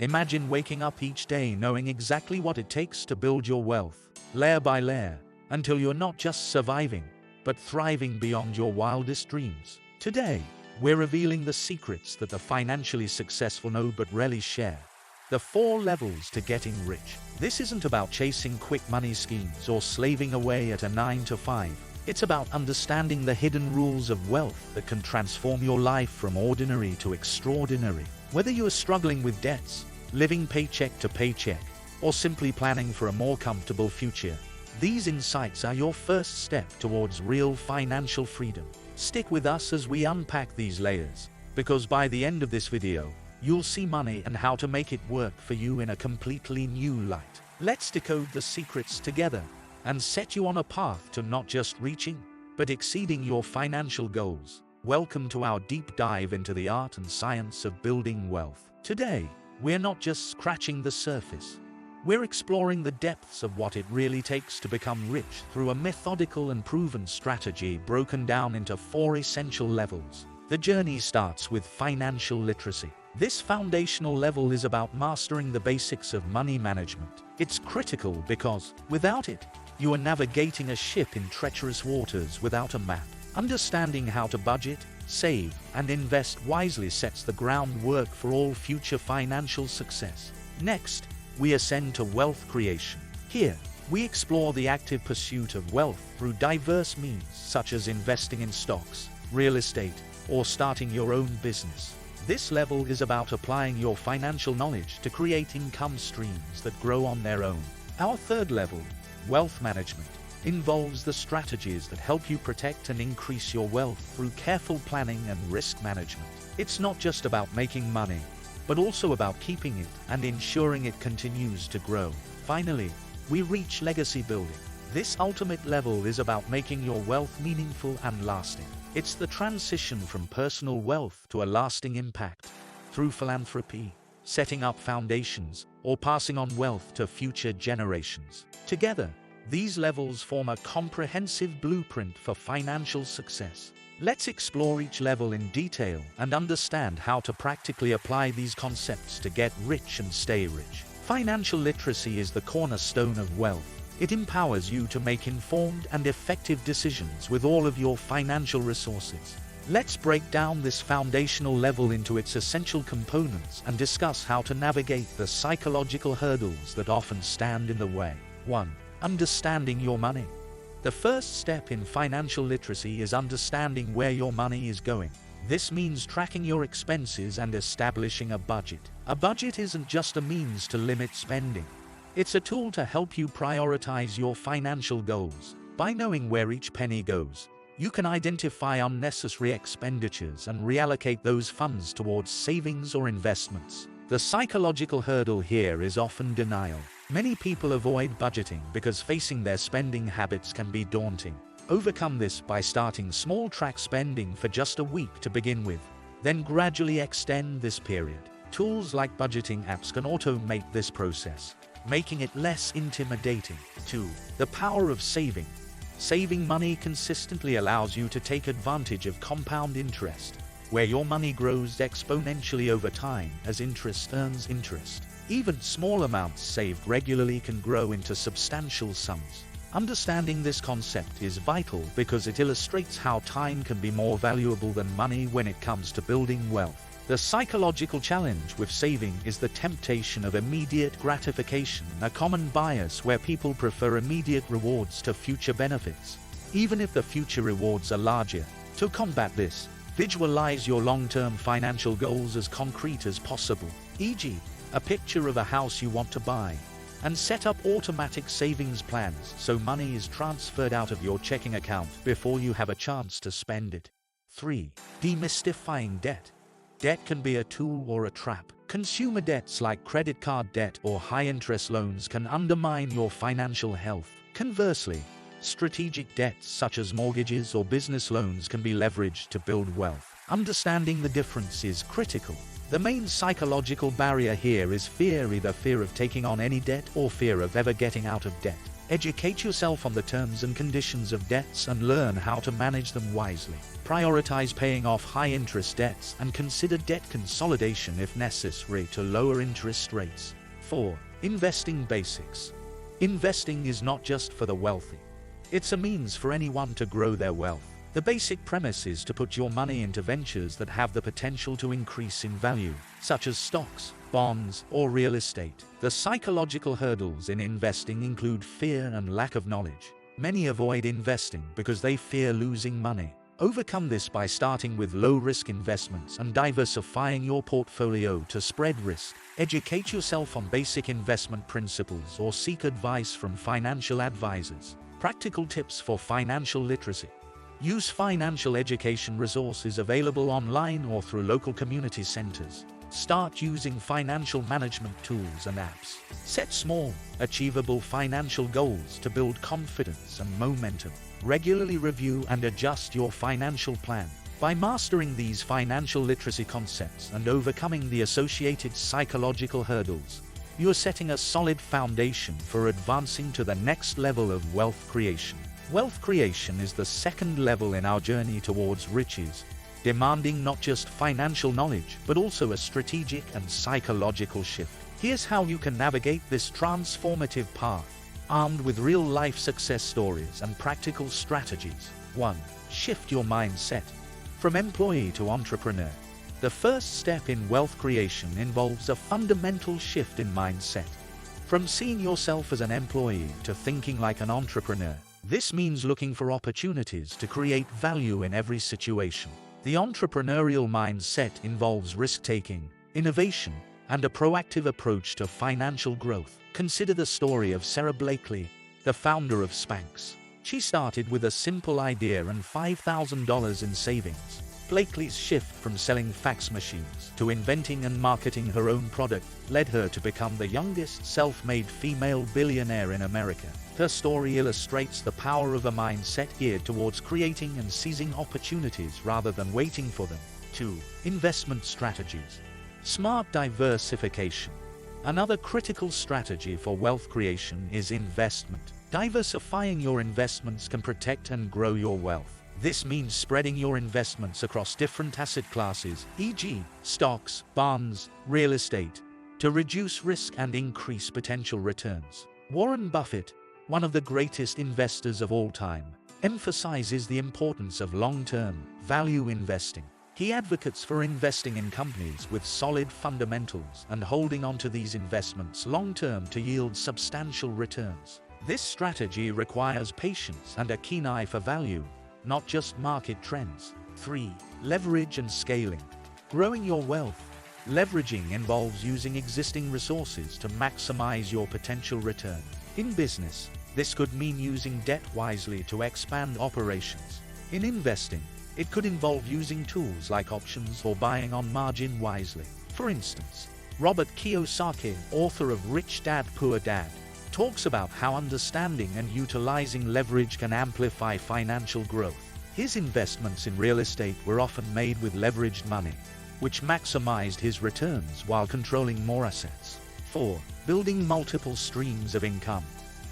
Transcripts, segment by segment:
Imagine waking up each day knowing exactly what it takes to build your wealth, layer by layer, until you're not just surviving, but thriving beyond your wildest dreams. Today, we're revealing the secrets that the financially successful know but rarely share. The 4 levels to getting rich. This isn't about chasing quick money schemes or slaving away at a 9 to 5. It's about understanding the hidden rules of wealth that can transform your life from ordinary to extraordinary. Whether you are struggling with debts, living paycheck to paycheck, or simply planning for a more comfortable future, these insights are your first step towards real financial freedom. Stick with us as we unpack these layers, because by the end of this video, you'll see money and how to make it work for you in a completely new light. Let's decode the secrets together and set you on a path to not just reaching, but exceeding your financial goals. Welcome to our deep dive into the art and science of building wealth. Today, we're not just scratching the surface. We're exploring the depths of what it really takes to become rich through a methodical and proven strategy broken down into 4 essential levels. The journey starts with financial literacy. This foundational level is about mastering the basics of money management. It's critical because, without it, you are navigating a ship in treacherous waters without a map. Understanding how to budget, save, and invest wisely sets the groundwork for all future financial success. Next, we ascend to wealth creation. Here, we explore the active pursuit of wealth through diverse means such as investing in stocks, real estate, or starting your own business. This level is about applying your financial knowledge to create income streams that grow on their own. Our third level, wealth management, involves the strategies that help you protect and increase your wealth through careful planning and risk management. It's not just about making money, but also about keeping it and ensuring it continues to grow. Finally, we reach legacy building. This ultimate level is about making your wealth meaningful and lasting. It's the transition from personal wealth to a lasting impact through philanthropy, setting up foundations, or passing on wealth to future generations. Together, these levels form a comprehensive blueprint for financial success. Let's explore each level in detail and understand how to practically apply these concepts to get rich and stay rich. Financial literacy is the cornerstone of wealth. It empowers you to make informed and effective decisions with all of your financial resources. Let's break down this foundational level into its essential components and discuss how to navigate the psychological hurdles that often stand in the way. 1. Understanding your money. The first step in financial literacy is understanding where your money is going. This means tracking your expenses and establishing a budget. A budget isn't just a means to limit spending. It's a tool to help you prioritize your financial goals. By knowing where each penny goes, you can identify unnecessary expenditures and reallocate those funds towards savings or investments. The psychological hurdle here is often denial. Many people avoid budgeting because facing their spending habits can be daunting. Overcome this by starting small, track spending for just a week to begin with, then gradually extend this period. Tools like budgeting apps can automate this process, making it less intimidating. 2. The power of saving. Saving money consistently allows you to take advantage of compound interest, where your money grows exponentially over time as interest earns interest. Even small amounts saved regularly can grow into substantial sums. Understanding this concept is vital because it illustrates how time can be more valuable than money when it comes to building wealth. The psychological challenge with saving is the temptation of immediate gratification, a common bias where people prefer immediate rewards to future benefits, even if the future rewards are larger. To combat this, visualize your long-term financial goals as concrete as possible, e.g., a picture of a house you want to buy, and set up automatic savings plans so money is transferred out of your checking account before you have a chance to spend it. 3. Demystifying debt. Debt can be a tool or a trap. Consumer debts like credit card debt or high-interest loans can undermine your financial health. Conversely, strategic debts such as mortgages or business loans can be leveraged to build wealth. Understanding the difference is critical. The main psychological barrier here is fear, either fear of taking on any debt or fear of ever getting out of debt. Educate yourself on the terms and conditions of debts and learn how to manage them wisely. Prioritize paying off high-interest debts and consider debt consolidation if necessary to lower interest rates. 4. Investing basics. Investing is not just for the wealthy. It's a means for anyone to grow their wealth. The basic premise is to put your money into ventures that have the potential to increase in value, such as stocks, bonds, or real estate. The psychological hurdles in investing include fear and lack of knowledge. Many avoid investing because they fear losing money. Overcome this by starting with low-risk investments and diversifying your portfolio to spread risk. Educate yourself on basic investment principles or seek advice from financial advisors. Practical tips for financial literacy. Use financial education resources available online or through local community centers. Start using financial management tools and apps. Set small, achievable financial goals to build confidence and momentum. Regularly review and adjust your financial plan. By mastering these financial literacy concepts and overcoming the associated psychological hurdles, you are setting a solid foundation for advancing to the next level of wealth creation. Wealth creation is the second level in our journey towards riches, demanding not just financial knowledge, but also a strategic and psychological shift. Here's how you can navigate this transformative path, armed with real-life success stories and practical strategies. 1. Shift your mindset. From employee to entrepreneur. The first step in wealth creation involves a fundamental shift in mindset. From seeing yourself as an employee to thinking like an entrepreneur. This means looking for opportunities to create value in every situation. The entrepreneurial mindset involves risk-taking, innovation, and a proactive approach to financial growth. Consider the story of Sarah Blakely, the founder of Spanx. She started with a simple idea and $5,000 in savings. Blakely's shift from selling fax machines to inventing and marketing her own product led her to become the youngest self-made female billionaire in America. Her story illustrates the power of a mindset geared towards creating and seizing opportunities rather than waiting for them. 2. Investment strategies. Smart diversification. Another critical strategy for wealth creation is investment. Diversifying your investments can protect and grow your wealth. This means spreading your investments across different asset classes, e.g., stocks, bonds, real estate, to reduce risk and increase potential returns. Warren Buffett, one of the greatest investors of all time, emphasizes the importance of long-term value investing. He advocates for investing in companies with solid fundamentals and holding on to these investments long-term to yield substantial returns. This strategy requires patience and a keen eye for value, not just market trends. 3. Leverage and scaling. Growing your wealth. Leveraging involves using existing resources to maximize your potential return. In business, this could mean using debt wisely to expand operations. In investing, it could involve using tools like options or buying on margin wisely. For instance, Robert Kiyosaki, author of Rich Dad Poor Dad, talks about how understanding and utilizing leverage can amplify financial growth. His investments in real estate were often made with leveraged money, which maximized his returns while controlling more assets. 4. Building multiple streams of income.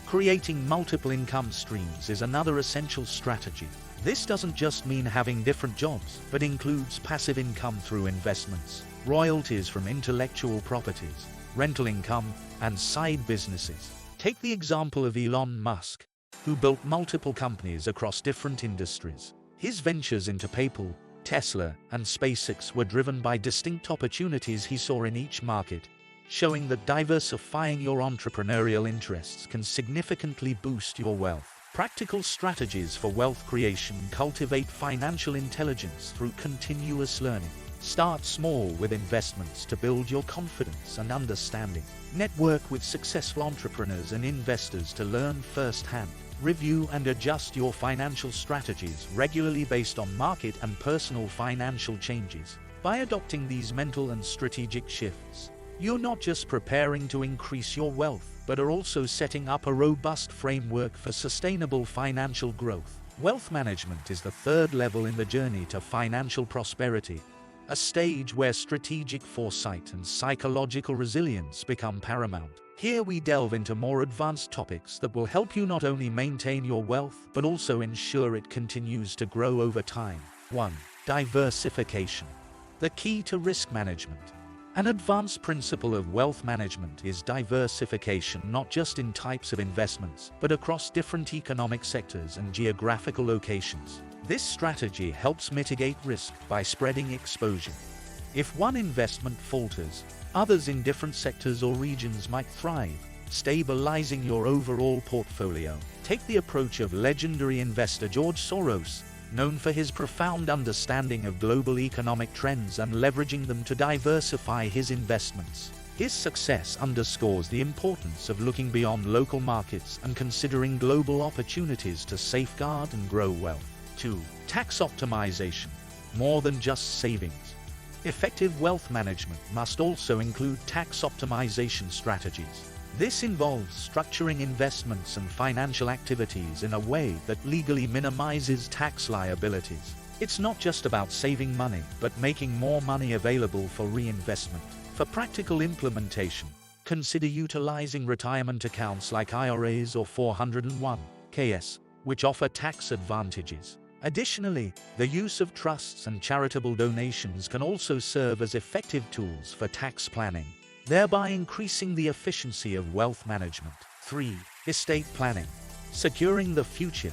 Creating multiple income streams is another essential strategy. This doesn't just mean having different jobs, but includes passive income through investments, royalties from intellectual properties, rental income, and side businesses. Take the example of Elon Musk, who built multiple companies across different industries. His ventures into PayPal, Tesla, and SpaceX were driven by distinct opportunities he saw in each market, showing that diversifying your entrepreneurial interests can significantly boost your wealth. Practical strategies for wealth creation cultivate financial intelligence through continuous learning. Start small with investments to build your confidence and understanding. Network with successful entrepreneurs and investors to learn firsthand. Review and adjust your financial strategies regularly based on market and personal financial changes. By adopting these mental and strategic shifts, you're not just preparing to increase your wealth, but are also setting up a robust framework for sustainable financial growth. Wealth management is the third level in the journey to financial prosperity. a stage where strategic foresight and psychological resilience become paramount. Here we delve into more advanced topics that will help you not only maintain your wealth but also ensure it continues to grow over time. 1. Diversification. The key to risk management. An advanced principle of wealth management is diversification, not just in types of investments, but across different economic sectors and geographical locations. This strategy helps mitigate risk by spreading exposure. If one investment falters, others in different sectors or regions might thrive, stabilizing your overall portfolio. Take the approach of legendary investor George Soros, known for his profound understanding of global economic trends and leveraging them to diversify his investments. His success underscores the importance of looking beyond local markets and considering global opportunities to safeguard and grow wealth. 2. Tax optimization. More than just savings. Effective wealth management must also include tax optimization strategies. This involves structuring investments and financial activities in a way that legally minimizes tax liabilities. It's not just about saving money, but making more money available for reinvestment. For practical implementation, consider utilizing retirement accounts like IRAs or 401(k)s, which offer tax advantages. Additionally, the use of trusts and charitable donations can also serve as effective tools for tax planning, thereby increasing the efficiency of wealth management. 3. Estate planning. Securing the future.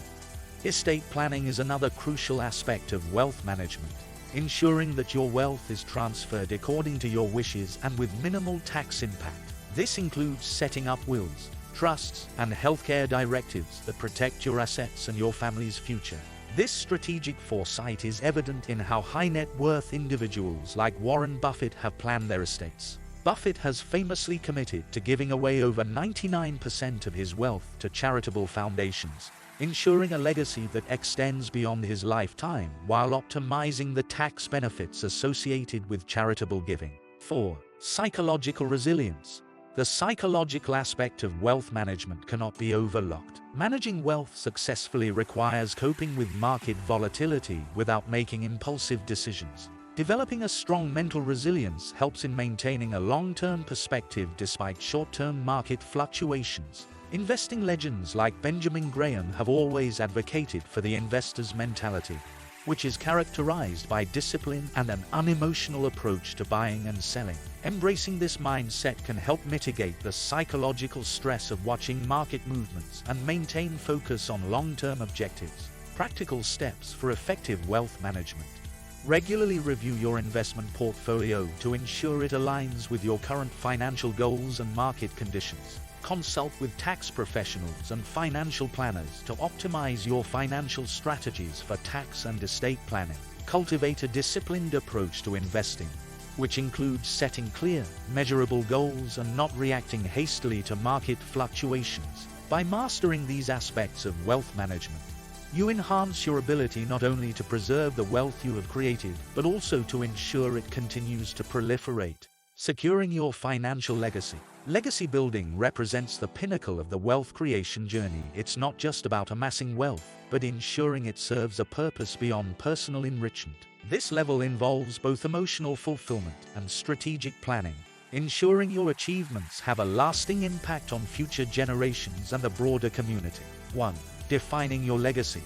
Estate planning is another crucial aspect of wealth management, ensuring that your wealth is transferred according to your wishes and with minimal tax impact. This includes setting up wills, trusts, and healthcare directives that protect your assets and your family's future. This strategic foresight is evident in how high net worth individuals like Warren Buffett have planned their estates. Buffett has famously committed to giving away over 99% of his wealth to charitable foundations, ensuring a legacy that extends beyond his lifetime while optimizing the tax benefits associated with charitable giving. 4. Psychological resilience. The psychological aspect of wealth management cannot be overlooked. Managing wealth successfully requires coping with market volatility without making impulsive decisions. Developing a strong mental resilience helps in maintaining a long-term perspective despite short-term market fluctuations. Investing legends like Benjamin Graham have always advocated for the investor's mentality, which is characterized by discipline and an unemotional approach to buying and selling. Embracing this mindset can help mitigate the psychological stress of watching market movements and maintain focus on long-term objectives. Practical steps for effective wealth management. Regularly review your investment portfolio to ensure it aligns with your current financial goals and market conditions. Consult with tax professionals and financial planners to optimize your financial strategies for tax and estate planning. Cultivate a disciplined approach to investing, which includes setting clear, measurable goals and not reacting hastily to market fluctuations. By mastering these aspects of wealth management, you enhance your ability not only to preserve the wealth you have created, but also to ensure it continues to proliferate. Securing your financial legacy. Legacy building represents the pinnacle of the wealth creation journey. It's not just about amassing wealth, but ensuring it serves a purpose beyond personal enrichment. This level involves both emotional fulfillment and strategic planning, ensuring your achievements have a lasting impact on future generations and the broader community. 1. Defining your legacy.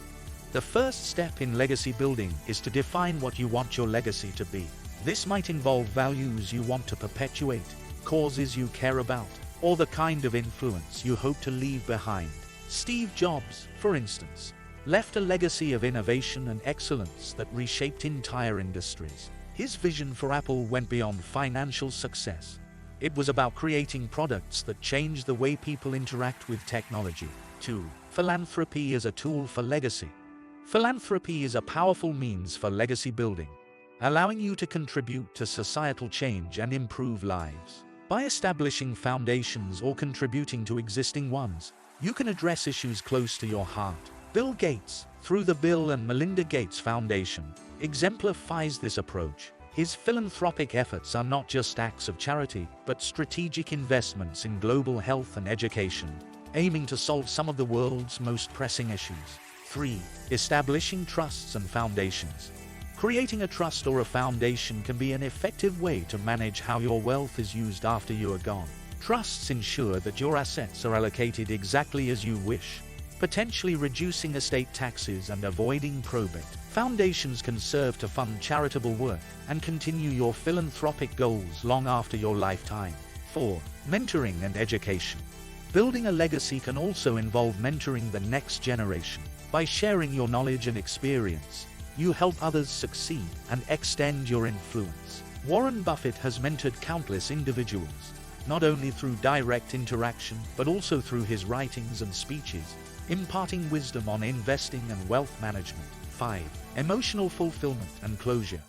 The first step in legacy building is to define what you want your legacy to be. This might involve values you want to perpetuate, causes you care about, or the kind of influence you hope to leave behind. Steve Jobs, for instance, left a legacy of innovation and excellence that reshaped entire industries. His vision for Apple went beyond financial success. It was about creating products that change the way people interact with technology. 2. Philanthropy as a tool for legacy. Philanthropy is a powerful means for legacy building, allowing you to contribute to societal change and improve lives. By establishing foundations or contributing to existing ones, you can address issues close to your heart. Bill Gates, through the Bill and Melinda Gates Foundation, exemplifies this approach. His philanthropic efforts are not just acts of charity, but strategic investments in global health and education, aiming to solve some of the world's most pressing issues. 3. Establishing trusts and foundations. Creating a trust or a foundation can be an effective way to manage how your wealth is used after you are gone. Trusts ensure that your assets are allocated exactly as you wish, potentially reducing estate taxes and avoiding probate. Foundations can serve to fund charitable work and continue your philanthropic goals long after your lifetime. 4. Mentoring and education. Building a legacy can also involve mentoring the next generation. By sharing your knowledge and experience, you help others succeed and extend your influence. Warren Buffett has mentored countless individuals, not only through direct interaction but also through his writings and speeches, imparting wisdom on investing and wealth management. 5. Emotional fulfillment and closure.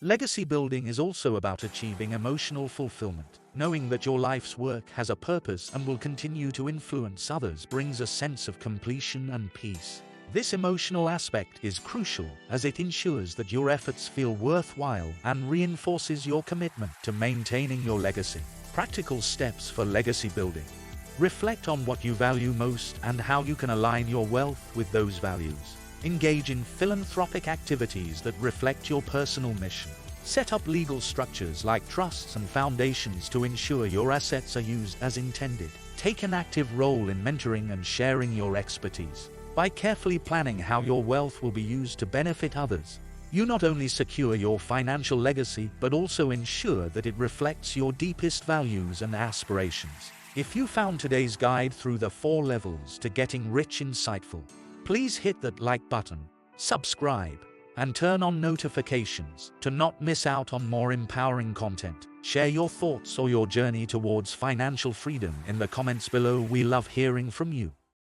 Legacy building is also about achieving emotional fulfillment. Knowing that your life's work has a purpose and will continue to influence others brings a sense of completion and peace. This emotional aspect is crucial as it ensures that your efforts feel worthwhile and reinforces your commitment to maintaining your legacy. Practical steps for legacy building. Reflect on what you value most and how you can align your wealth with those values. Engage in philanthropic activities that reflect your personal mission. Set up legal structures like trusts and foundations to ensure your assets are used as intended. Take an active role in mentoring and sharing your expertise. By carefully planning how your wealth will be used to benefit others, you not only secure your financial legacy but also ensure that it reflects your deepest values and aspirations. If you found today's guide through the 4 levels to getting rich insightful, please hit that like button, subscribe, and turn on notifications to not miss out on more empowering content. Share your thoughts or your journey towards financial freedom in the comments below. We love hearing from you.